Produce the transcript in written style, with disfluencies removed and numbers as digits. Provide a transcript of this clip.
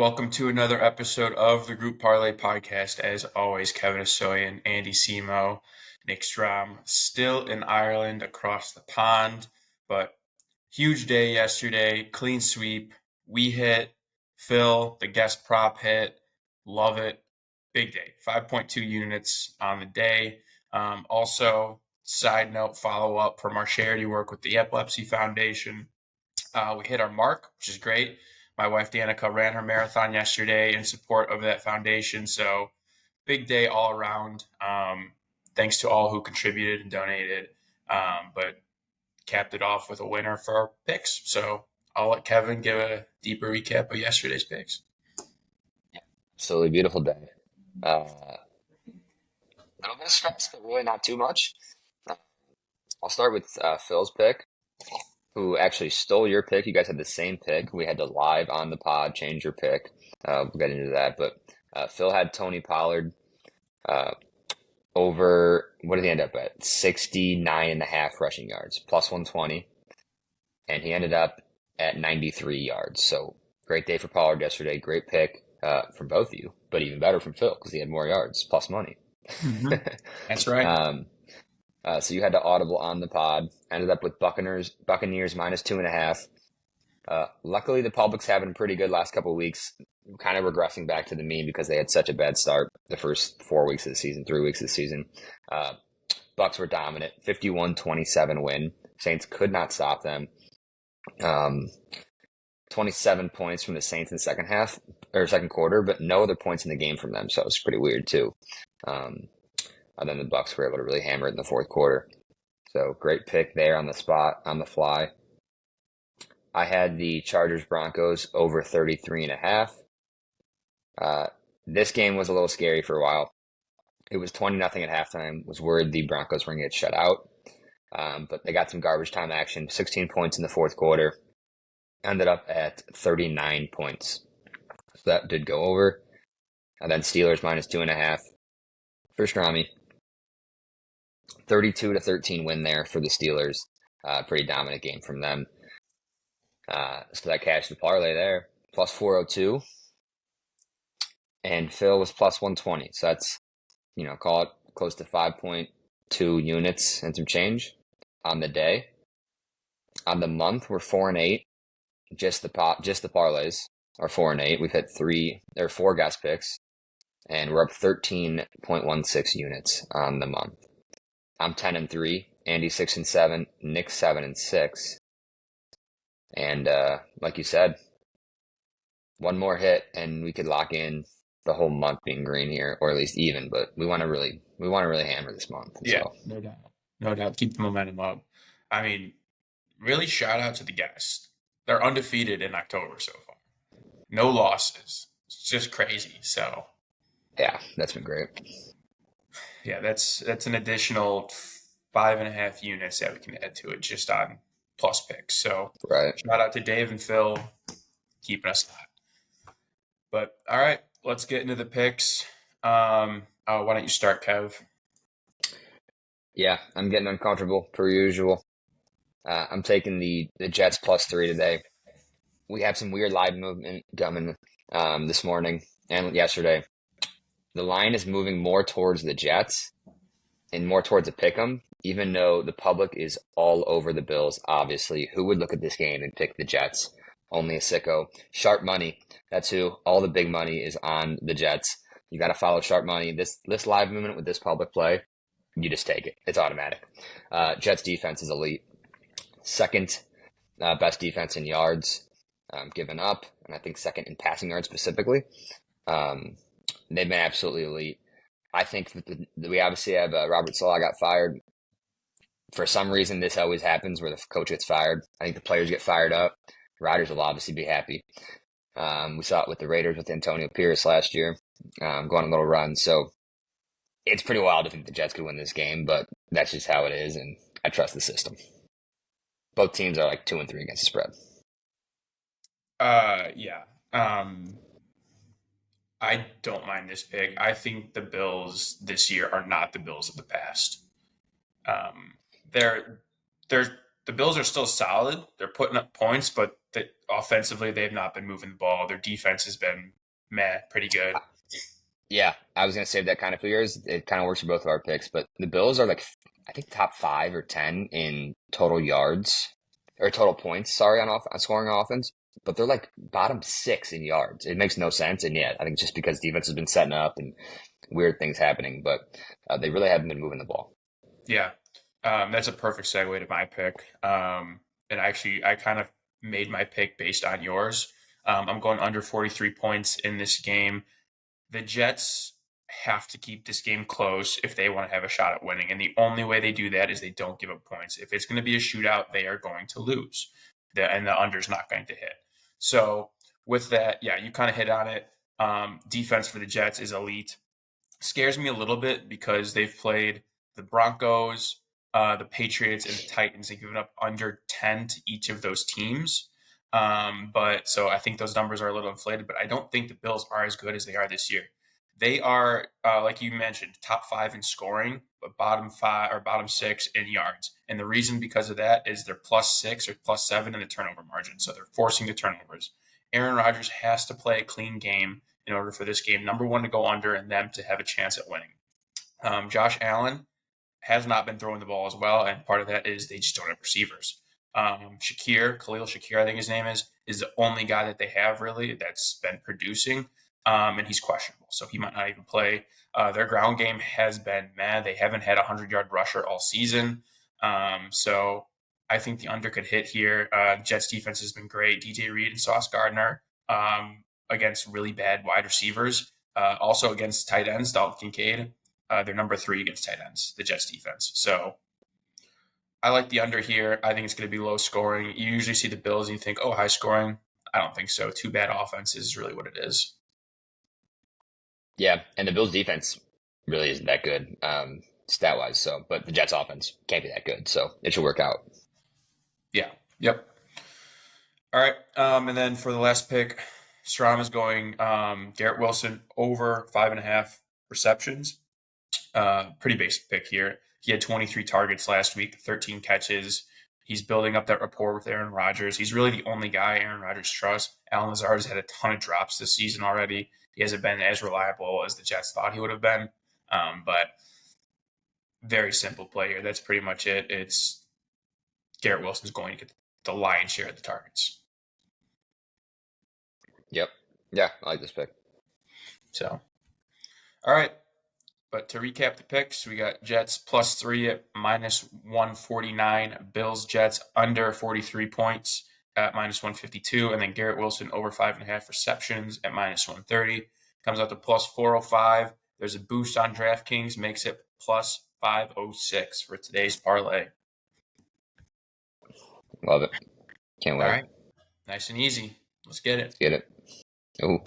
Welcome to another episode of the Group Parlay podcast. As always, Kevin Asoyan, Andy Simo, Nick Strom, still in Ireland across the pond, but huge day yesterday, clean sweep. We hit, Phil, the guest prop hit, love it. Big day, 5.2 units on the day. Also, side note, follow up from our charity work with the Epilepsy Foundation. We hit our mark, which is great. My wife Danica ran her marathon yesterday in support of that foundation. So big day all around. Thanks to all who contributed and donated, but capped it off with a winner for our picks. So I'll let Kevin give a deeper recap of yesterday's picks. Absolutely beautiful day. A little bit of stress, but really not too much. I'll start with Phil's pick, who actually stole your pick. You guys had the same pick. We had to live on the pod change your pick. We'll get into that. But Phil had Tony Pollard over, what did he end up at? 69.5 rushing yards, plus 120. And he ended up at 93 yards. So great day for Pollard yesterday. Great pick from both of you, but even better from Phil because he had more yards, plus money. Mm-hmm. That's right. So you had to audible on the pod. Ended up with Buccaneers minus 2.5. Luckily, the public's having a pretty good last couple of weeks, kind of regressing back to the mean because they had such a bad start the first 4 weeks of the season, 3 weeks of the season. Bucks were dominant, 51-27 win. Saints could not stop them. 27 points from the Saints in the second quarter, but no other points in the game from them, so it was pretty weird too. And then the Bucks were able to really hammer it in the fourth quarter. So great pick there on the spot, on the fly. I had the Chargers Broncos over 33.5. This game was a little scary for a while. It was 20-0 at halftime. Was worried the Broncos were going to get shut out. But they got some garbage time action. 16 points in the fourth quarter. Ended up at 39 points. So that did go over. And then Steelers minus 2.5 for Strami. 32-13 win there for the Steelers. Pretty dominant game from them. So that cashed the parlay there. Plus 402. And Phil was plus 120. So that's, call it close to 5.2 units and some change on the day. On the month, we're 4-8. Just the parlays are 4-8. We've had 4 guest picks, and we're up 13.16 units on the month. I'm 10-3. Andy 6-7. Nick 7-6. And like you said, one more hit, and we could lock in the whole month being green here, or at least even. But we want to really hammer this month. Yeah, so. No doubt. Keep the momentum up. I mean, really shout out to the guests. They're undefeated in October so far. No losses. It's just crazy. So yeah, that's been great. Yeah, that's an additional 5.5 units that we can add to it just on plus picks. So right. Shout out to Dave and Phil keeping us hot. But all right, let's get into the picks. Why don't you start, Kev? Yeah, I'm getting uncomfortable per usual. I'm taking the Jets plus 3 today. We have some weird live movement coming this morning and yesterday. The line is moving more towards the Jets and more towards a pick'em, even though the public is all over the Bills, obviously. Who would look at this game and pick the Jets? Only a sicko. Sharp money. That's who. All the big money is on the Jets. You got to follow sharp money. This live movement with this public play, you just take it. It's automatic. Jets defense is elite. Second best defense in yards given up, and I think second in passing yards specifically. They've been absolutely elite. I think we obviously have Robert Saleh got fired. For some reason, this always happens where the coach gets fired. I think the players get fired up. Riders will obviously be happy. We saw it with the Raiders with Antonio Pierce last year, going on a little run. So it's pretty wild to think the Jets could win this game, but that's just how it is, and I trust the system. Both teams are like 2-3 against the spread. Yeah. I don't mind this pick. I think the Bills this year are not the Bills of the past. The Bills are still solid. They're putting up points, but that offensively they have not been moving the ball. Their defense has been pretty good. Yeah, I was gonna save that kind of for yours. It kind of works for both of our picks, but the Bills are like I think top 5 or 10 in total yards or total points. Sorry, on scoring offense, but they're like bottom 6 in yards. It makes no sense, and yeah, I think just because defense has been setting up and weird things happening, but they really haven't been moving the ball. Yeah, that's a perfect segue to my pick. And actually, I kind of made my pick based on yours. I'm going under 43 points in this game. The Jets have to keep this game close if they want to have a shot at winning. And the only way they do that is they don't give up points. If it's going to be a shootout, they are going to lose. And the under's not going to hit. So with that, yeah, you kind of hit on it. Defense for the Jets is elite. Scares me a little bit because they've played the Broncos, the Patriots, and the Titans. They've given up under 10 to each of those teams. But so I think those numbers are a little inflated, but I don't think the Bills are as good as they are this year. They are, like you mentioned, top 5 in scoring, but bottom 5 or bottom 6 in yards. And the reason because of that is they're +6 or +7 in the turnover margin. So they're forcing the turnovers. Aaron Rodgers has to play a clean game in order for this game, number one, to go under and them to have a chance at winning. Josh Allen has not been throwing the ball as well, and part of that is they just don't have receivers. Khalil Shakir, I think his name is the only guy that they have really that's been producing, and he's questionable, so he might not even play. Their ground game has been mad. They haven't had a 100-yard rusher all season, so I think the under could hit here. Jets defense has been great. DJ Reed and Sauce Gardner against really bad wide receivers. Also against tight ends, Dalton Kincaid. They're number 3 against tight ends, the Jets defense. So I like the under here. I think it's going to be low scoring. You usually see the Bills and you think, oh, high scoring. I don't think so. 2 bad offenses is really what it is. Yeah, and the Bills defense really isn't that good stat wise. So, but the Jets offense can't be that good, so it should work out. Yeah. Yep. All right. And then for the last pick, Strom is going Garrett Wilson over 5.5 receptions. Pretty basic pick here. He had 23 targets last week, 13 catches. He's building up that rapport with Aaron Rodgers. He's really the only guy Aaron Rodgers trusts. Allen Lazard has had a ton of drops this season already. He hasn't been as reliable as the Jets thought he would have been. But very simple play here. That's pretty much it. It's Garrett Wilson's going to get the lion's share of the targets. Yep. Yeah, I like this pick. So, all right. But to recap the picks, we got Jets +3 at -149. Bills Jets under 43 points at -152, and then Garrett Wilson over 5.5 receptions at -130. Comes out to +405. There's a boost on DraftKings, makes it +506 for today's parlay. Love it. Can't wait. All right, nice and easy. Let's get it. Let's get it. Ooh.